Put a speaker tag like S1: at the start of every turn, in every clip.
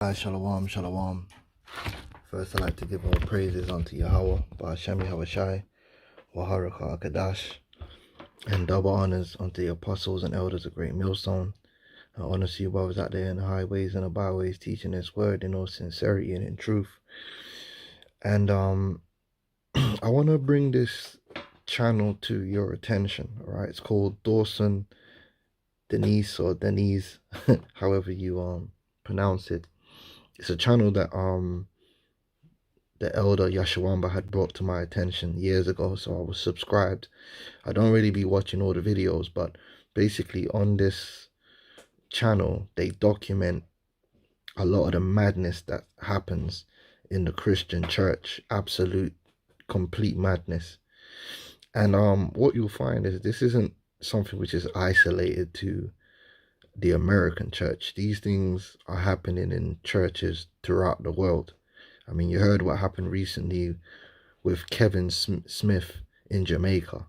S1: Shalom, shalom. First, I'd like to give all praises unto Yahawah, BaHa, YAHAWASHI, RACHAA, QADASH, and double honors unto the apostles and elders of Great Millstone. I honor to you brothers out there in the highways and the byways, teaching this word in all sincerity and in truth. And I want to bring this channel to your attention. All right, it's called Dawson Denise or Denise, however you pronounce it. It's a channel that the elder Yashawamba had brought to my attention years ago, so I was subscribed. I don't really be watching all the videos, but basically on this channel they document a lot of the madness that happens in the Christian church. Absolute complete madness. And what you'll find is this isn't something which is isolated to the American church. These things are happening in churches throughout the world. I mean, you heard what happened recently with Kevin Smith in Jamaica.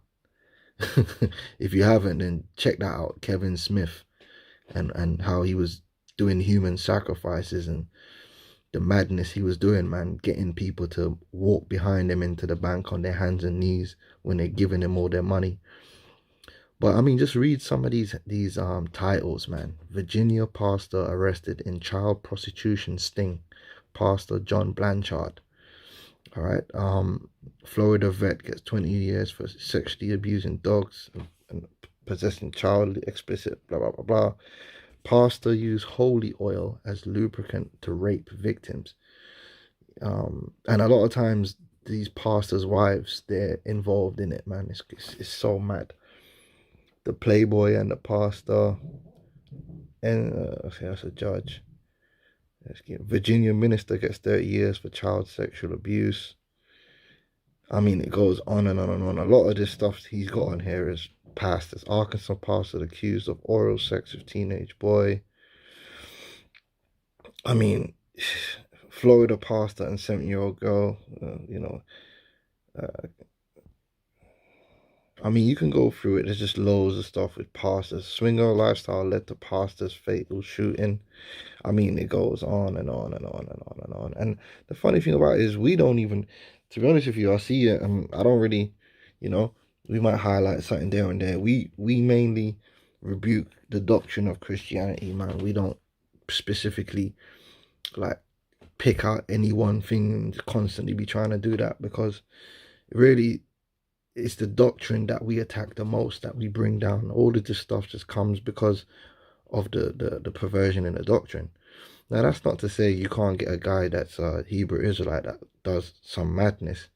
S1: If you haven't, then check that out. Kevin Smith and how he was doing human sacrifices and the madness he was doing, man, getting people to walk behind him into the bank on their hands and knees when they're giving him all their money. But I mean, just read some of these titles, man. Virginia pastor arrested in child prostitution sting. Pastor John Blanchard. All right. Florida vet gets 20 years for sexually abusing dogs and possessing child explicit. Blah blah blah blah. Pastor used holy oil as lubricant to rape victims. And a lot of times these pastors' wives, they're involved in it, man. It's so mad. The playboy and the pastor, and okay, that's a judge. Virginia minister gets 30 years for child sexual abuse. I mean, it goes on and on and on. A lot of this stuff he's got on here is pastors. Arkansas pastor accused of oral sex with teenage boy. I mean, Florida pastor and 7-year-old girl, I mean, you can go through it. There's just loads of stuff with pastors. Swinger lifestyle led to pastor's fatal shooting. I mean, it goes on and on and on and on and on. And the funny thing about it is we don't even, to be honest with you, I see it and I don't really, we might highlight something there and there. We mainly rebuke the doctrine of Christianity, man. We don't specifically like pick out any one thing and constantly be trying to do that, because really it's the doctrine that we attack the most, that we bring down. All of this stuff just comes because of the perversion in the doctrine. Now, that's not to say you can't get a guy that's a Hebrew Israelite that does some madness,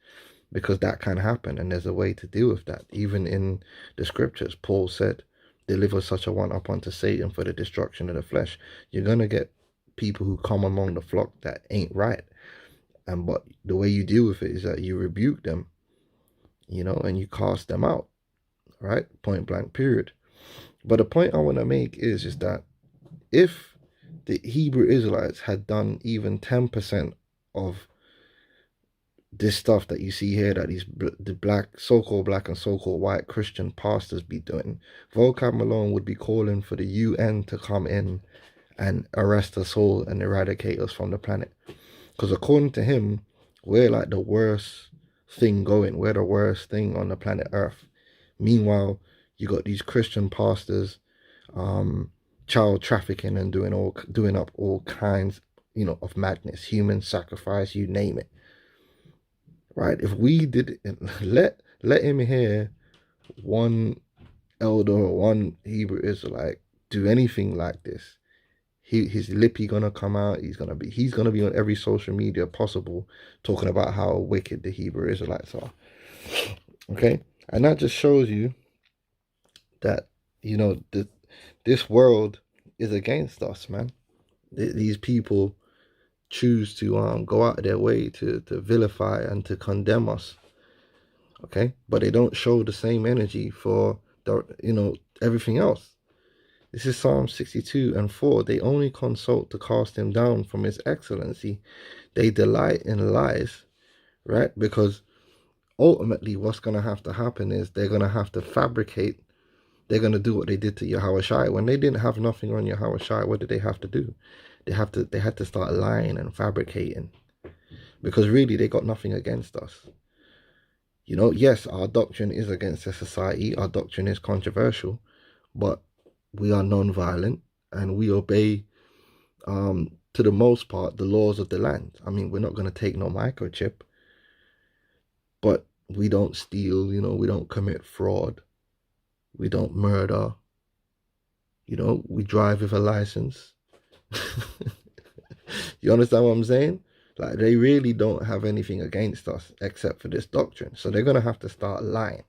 S1: because that can happen, and there's a way to deal with that. Even in the scriptures, Paul said, deliver such a one up unto Satan for the destruction of the flesh. You're going to get people who come among the flock that ain't right. But the way you deal with it is that you rebuke them, and you cast them out, right? Point blank, period. But the point I want to make is that if the Hebrew Israelites had done even 10% of this stuff that you see here, that the black, so-called black and so-called white Christian pastors be doing, Vocab Malone would be calling for the UN to come in and arrest us all and eradicate us from the planet. Because according to him, we're like the worst thing going. We're the worst thing on the planet Earth. Meanwhile, you got these Christian pastors child trafficking and doing up all kinds of madness, human sacrifice, you name it, right? If we did let him hear one elder or one Hebrew Israelite do anything like this, his lippy gonna come out. He's gonna be on every social media possible talking about how wicked the Hebrew Israelites are. Okay, and that just shows you that this world is against us, man. These people choose to go out of their way to vilify and to condemn us. Okay, but they don't show the same energy for everything else. This is Psalm 62:4. They only consult to cast him down from his excellency. They delight in lies, right? Because ultimately what's going to have to happen is they're going to have to fabricate they're going to do what they did to YAHAWASHI. When they didn't have nothing on YAHAWASHI, what did they have to do? they had to start lying and fabricating, because really they got nothing against us. You know, yes, our doctrine is against the society, our doctrine is controversial, but we are non-violent and we obey, to the most part, the laws of the land. I mean, we're not going to take no microchip, but we don't steal, you know, we don't commit fraud, we don't murder, you know, we drive with a license. You understand what I'm saying? Like, they really don't have anything against us except for this doctrine. So they're going to have to start lying.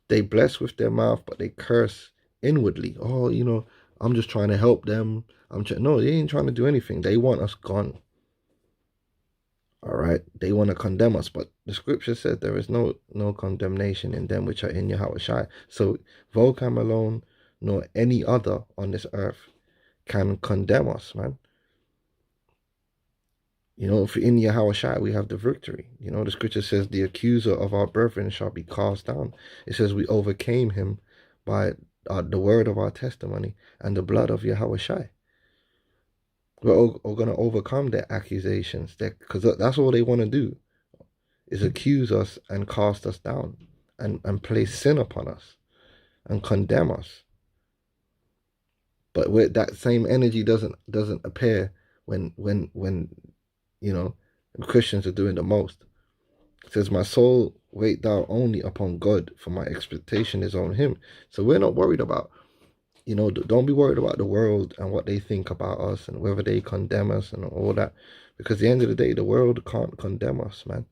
S1: They bless with their mouth, but they curse inwardly. Oh, you know, I'm just trying to help them. No, they ain't trying to do anything. They want us gone. All right? They want to condemn us. But the scripture says there is no condemnation in them which are in YAHAWASHI. So Vocab malone, nor any other on this earth can condemn us, man. You know, for in YAHAWASHI we have the victory. You know, the scripture says the accuser of our brethren shall be cast down. It says we overcame him by the word of our testimony and the blood of YAHAWASHI. We're going to overcome their accusations, because that's all they want to do, is accuse us and cast us down and place sin upon us and condemn us. But that same energy doesn't appear when you know, Christians are doing the most. It says, my soul wait thou only upon God, for my expectation is on him. So we're not worried about, you know, don't be worried about the world and what they think about us and whether they condemn us and all that. Because at the end of the day, the world can't condemn us, man.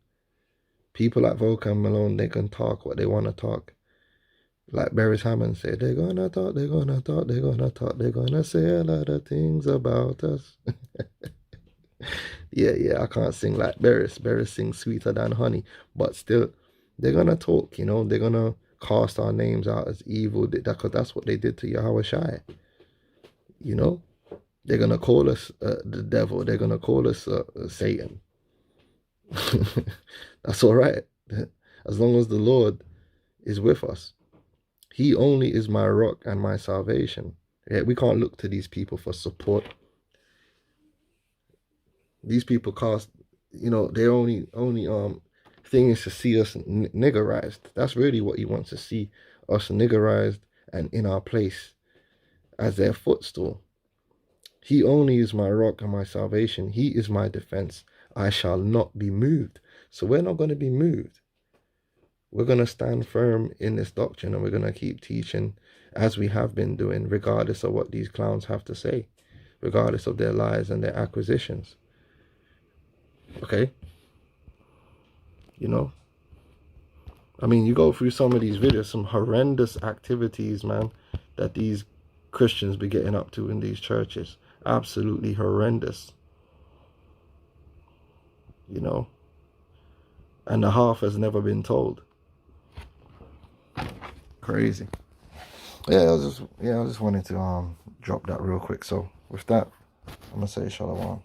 S1: People like Vocab malone, they can talk what they want to talk. Like Barry Hammond said, they're going to talk, they're going to talk, they're going to talk, they're going to say a lot of things about us. Yeah, I can't sing like Barris. Barris sings sweeter than honey. But still, they're going to talk, you know. They're going to cast our names out as evil. Because that's what they did to YAHAWASHI. You know. They're going to call us the devil. They're going to call us Satan. That's all right. As long as the Lord is with us. He only is my rock and my salvation. Yeah, we can't look to these people for support. These people cast, you know, their only thing is to see us niggerized. That's really what he wants to see, us niggerized and in our place as their footstool. He only is my rock and my salvation. He is my defense. I shall not be moved. So we're not going to be moved. We're going to stand firm in this doctrine, and we're going to keep teaching as we have been doing, regardless of what these clowns have to say, regardless of their lies and their acquisitions. Okay? You know? I mean, you go through some of these videos, some horrendous activities, man, that these Christians be getting up to in these churches. Absolutely horrendous. You know? And the half has never been told. Crazy. Yeah, I just wanted to drop that real quick. So with that, I'm gonna say shalom.